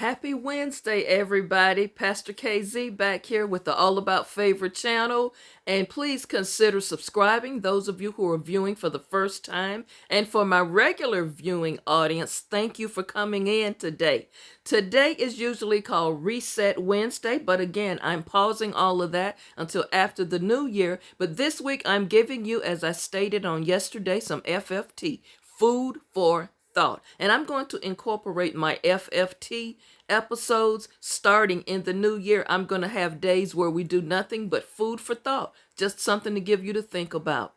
Happy Wednesday, everybody. Pastor KZ back here with the All About Favorite channel. And please consider subscribing, those of you who are viewing for the first time. And for my regular viewing audience, thank you for coming in today. Today is usually called Reset Wednesday, but again, I'm pausing all of that until after the new year. But this week, I'm giving you, as I stated on yesterday, some FFT, food for thought. And I'm going to incorporate my FFT episodes starting in the new year. I'm going to have days where we do nothing but food for thought, just something to give you to think about.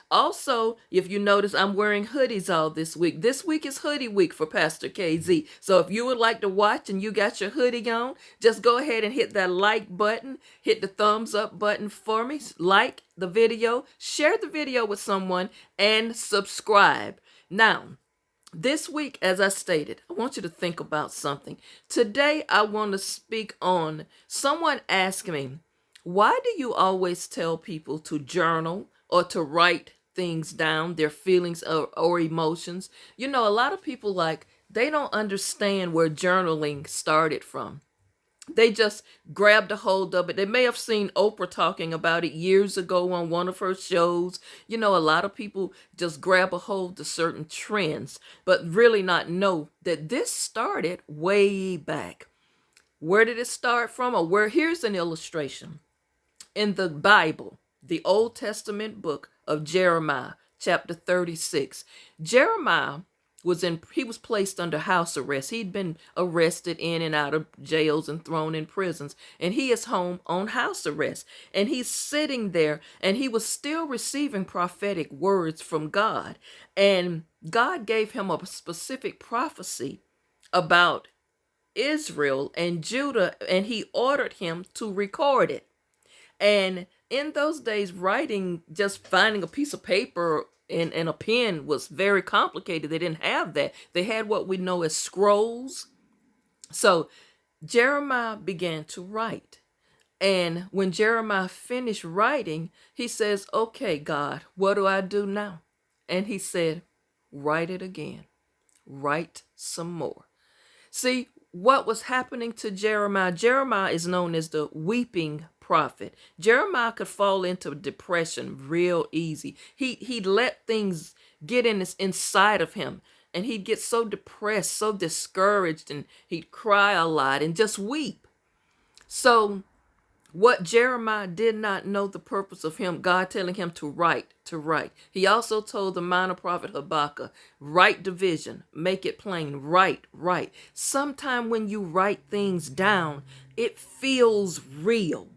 Also, if you notice, I'm wearing hoodies all this week. This week is hoodie week for Pastor KZ. So if you would like to watch and you got your hoodie on, just go ahead and hit that like button, hit the thumbs up button for me, like the video, share the video with someone, and subscribe. Now, this week, as I stated, I want you to think about something. Today, I want to speak on someone asked me, why do you always tell people to journal or to write things down, their feelings or emotions? You know, a lot of people they don't understand where journaling started from. They just grabbed a hold of it. They may have seen Oprah talking about it years ago on one of her shows. You know, a lot of people just grab a hold of certain trends, but really not know that this started way back. Where did it start from? Here's an illustration. In the Bible, the Old Testament book of Jeremiah, chapter 36, Jeremiah he was placed under house arrest. He'd been arrested in and out of jails and thrown in prisons, and he is home on house arrest. And he's sitting there, and he was still receiving prophetic words from God. And God gave him a specific prophecy about Israel and Judah, and he ordered him to record it. And in those days, writing, just finding a piece of paper and a pen was very complicated. They didn't have that. They had what we know as scrolls. So Jeremiah began to write. And when Jeremiah finished writing, he says, okay, God, what do I do now? And he said, write it again. Write some more. See, what was happening to Jeremiah? Jeremiah is known as the weeping prophet. Jeremiah could fall into depression real easy. He'd let things get inside of him, and he'd get so depressed, so discouraged, and he'd cry a lot and just weep. So what Jeremiah did not know the purpose of him, God telling him to write. He also told the minor prophet Habakkuk, write division, make it plain, write. Sometime when you write things down, it feels real.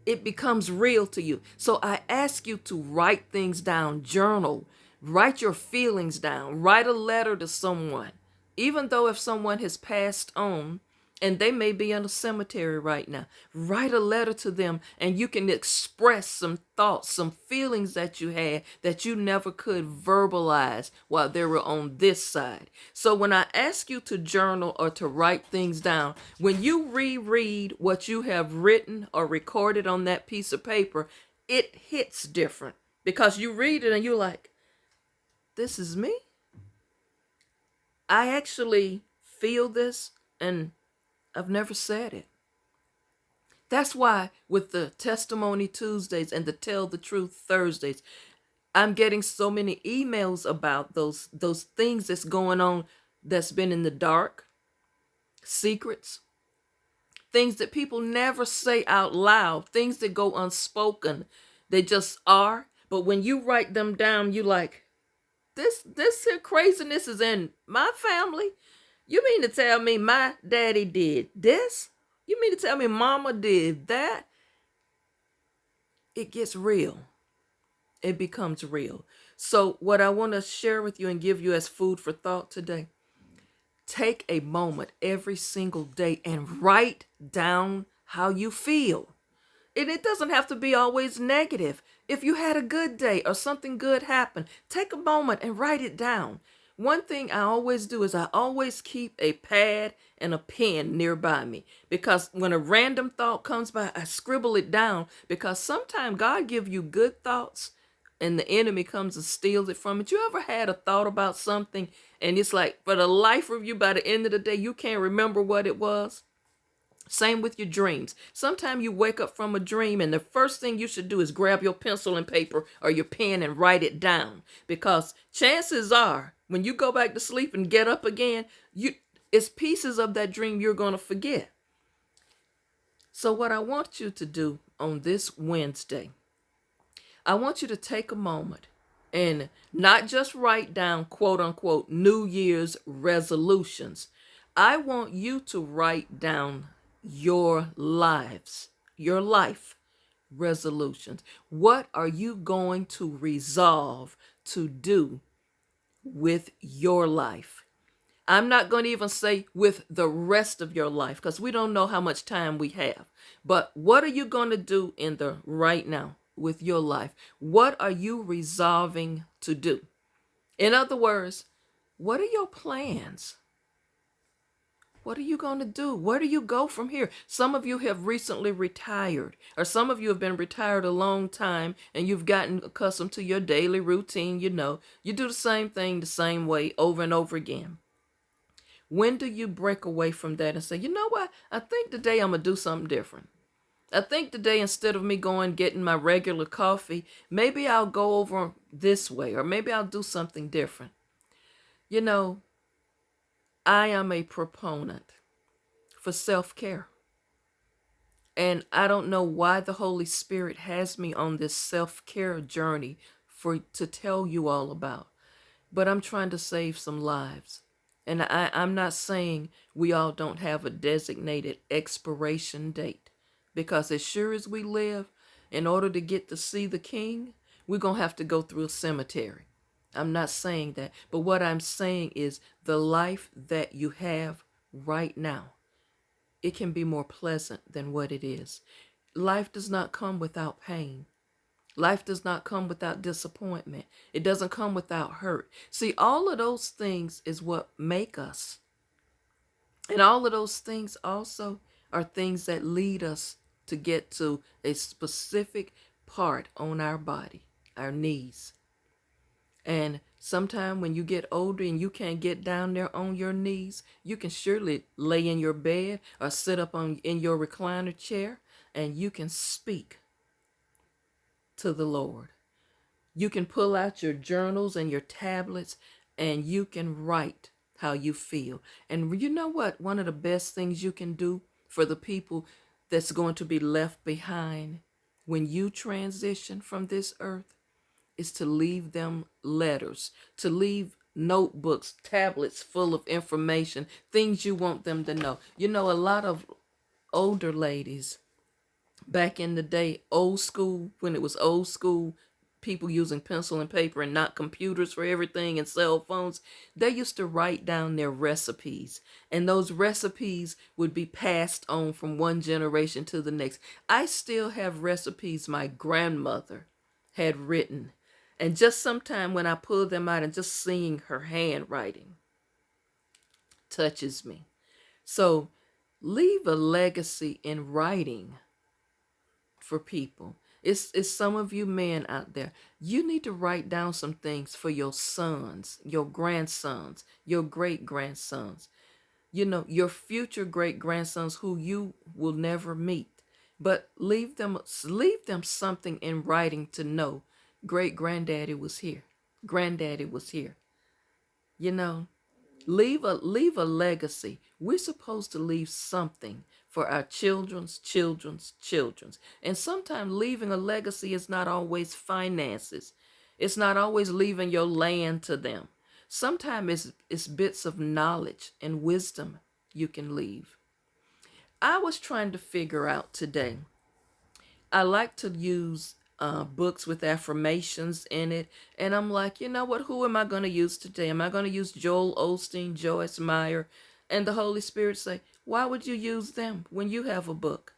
It becomes real to you. So I ask you to write things down, journal, write your feelings down, write a letter to someone. Even though if someone has passed on, and they may be in a cemetery right now, write a letter to them, and you can express some thoughts, some feelings that you had that you never could verbalize while they were on this side. So when I ask you to journal or to write things down, when you reread what you have written or recorded on that piece of paper, it hits different because you read it and you're like, this is me. I actually feel this, and I've never said it. That's why with the Testimony Tuesdays and the Tell the Truth Thursdays, I'm getting so many emails about those things that's going on that's been in the dark, secrets, things that people never say out loud, things that go unspoken. They just are. But when you write them down, you like, this here craziness is in my family. You mean to tell me my daddy did this? You mean to tell me mama did that? It gets real. It becomes real. So what I want to share with you and give you as food for thought today, take a moment every single day and write down how you feel. And it doesn't have to be always negative. If you had a good day or something good happened, take a moment and write it down. One thing I always do is I always keep a pad and a pen nearby me, because when a random thought comes by, I scribble it down, because sometimes God give you good thoughts and the enemy comes and steals it from it. You ever had a thought about something and it's like for the life of you, by the end of the day, you can't remember what it was? Same with your dreams. Sometimes you wake up from a dream and the first thing you should do is grab your pencil and paper or your pen and write it down. Because chances are when you go back to sleep and get up again, it's pieces of that dream you're going to forget. So what I want you to do on this Wednesday, I want you to take a moment and not just write down quote unquote New Year's resolutions. I want you to write down your life resolutions. What are you going to resolve to do with your life? I'm not going to even say with the rest of your life because we don't know how much time we have. But what are you going to do in the right now with your life? What are you resolving to do? In other words, what are your plans? What are you going to do? Where do you go from here? Some of you have recently retired, or some of you have been retired a long time and you've gotten accustomed to your daily routine. You do the same thing the same way over and over again. When do you break away from that and say, you know what? I think today I'm going to do something different. I think today, instead of me going getting my regular coffee, maybe I'll go over this way, or maybe I'll do something different. I am a proponent for self-care. And I don't know why the Holy Spirit has me on this self-care journey to tell you all about. But I'm trying to save some lives. And I'm not saying we all don't have a designated expiration date. Because as sure as we live, in order to get to see the King, we're going to have to go through a cemetery. I'm not saying that. But what I'm saying is the life that you have right now, it can be more pleasant than what it is. Life does not come without pain. Life does not come without disappointment. It doesn't come without hurt. See, all of those things is what make us. And all of those things also are things that lead us to get to a specific part on our body, our knees. And sometime when you get older and you can't get down there on your knees, you can surely lay in your bed or sit up in your recliner chair and you can speak to the Lord. You can pull out your journals and your tablets and you can write how you feel. And you know what? One of the best things you can do for the people that's going to be left behind when you transition from this earth is to leave them letters, to leave notebooks, tablets full of information, things you want them to know. A lot of older ladies back in the day, old school, when it was old school, people using pencil and paper and not computers for everything and cell phones, they used to write down their recipes. And those recipes would be passed on from one generation to the next. I still have recipes my grandmother had written. And just sometime when I pull them out and just seeing her handwriting touches me. So leave a legacy in writing for people. It's some of you men out there. You need to write down some things for your sons, your grandsons, your great-grandsons. Your future great-grandsons who you will never meet. But leave them something in writing to know. Great-granddaddy was here. Granddaddy was here. Leave a legacy. We're supposed to leave something for our children's children's children's. And sometimes leaving a legacy is not always finances. It's not always leaving your land to them. Sometimes it's bits of knowledge and wisdom you can leave. I was trying to figure out today. I like to use books with affirmations in it. And I'm like, you know what? Who am I going to use today? Am I going to use Joel Osteen, Joyce Meyer? And the Holy Spirit say, why would you use them when you have a book?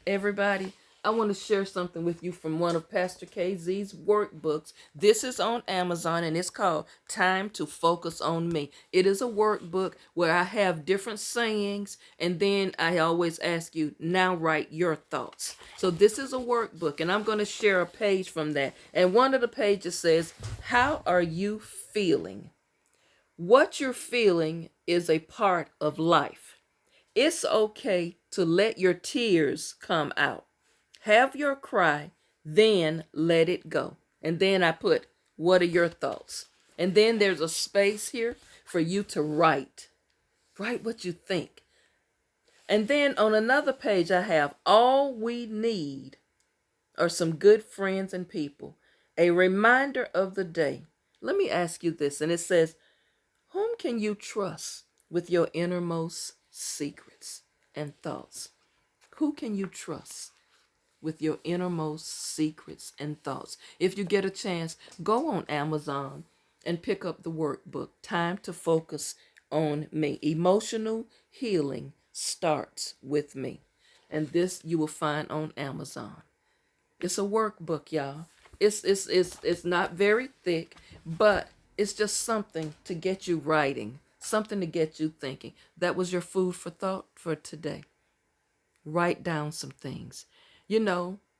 Everybody, I want to share something with you from one of Pastor KZ's workbooks. This is on Amazon and it's called Time to Focus on Me. It is a workbook where I have different sayings and then I always ask you, now write your thoughts. So this is a workbook and I'm going to share a page from that. And one of the pages says, how are you feeling? What you're feeling is a part of life. It's okay to let your tears come out. Have your cry, then let it go. And then I put, what are your thoughts? And then there's a space here for you to write. Write what you think. And then on another page, I have all we need are some good friends and people. A reminder of the day. Let me ask you this. And it says, whom can you trust with your innermost secrets and thoughts? Who can you trust with your innermost secrets and thoughts? If you get a chance, go on Amazon and pick up the workbook, Time to Focus on Me. Emotional healing starts with me. And this you will find on Amazon. It's a workbook, y'all. It's not very thick, but it's just something to get you writing, something to get you thinking. That was your food for thought for today. Write down some things.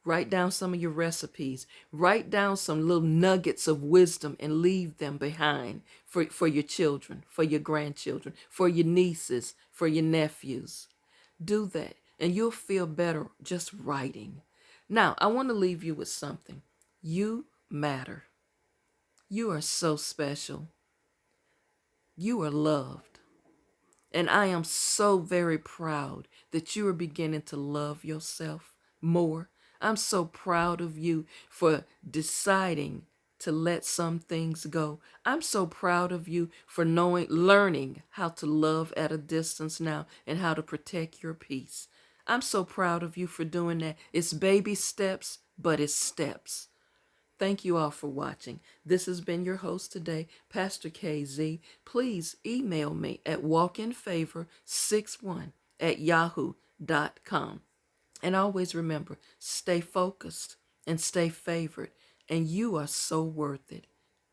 Write down some of your recipes. Write down some little nuggets of wisdom and leave them behind for your children, for your grandchildren, for your nieces, for your nephews. Do that, and you'll feel better just writing. Now, I want to leave you with something. You matter. You are so special. You are loved. And I am so very proud that you are beginning to love yourself more. I'm so proud of you for deciding to let some things go. I'm so proud of you for learning how to love at a distance now and how to protect your peace. I'm so proud of you for doing that. It's baby steps, but it's steps. Thank you all for watching. This has been your host today, Pastor KZ. Please email me at walkinfavor61@yahoo.com. And always remember, stay focused and stay favored. And you are so worth it.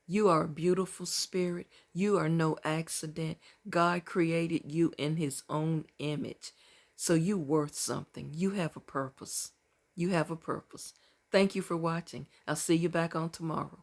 You are a beautiful spirit. You are no accident. God created you in his own image. So you worth something. You have a purpose. You have a purpose. Thank you for watching. I'll see you back on tomorrow.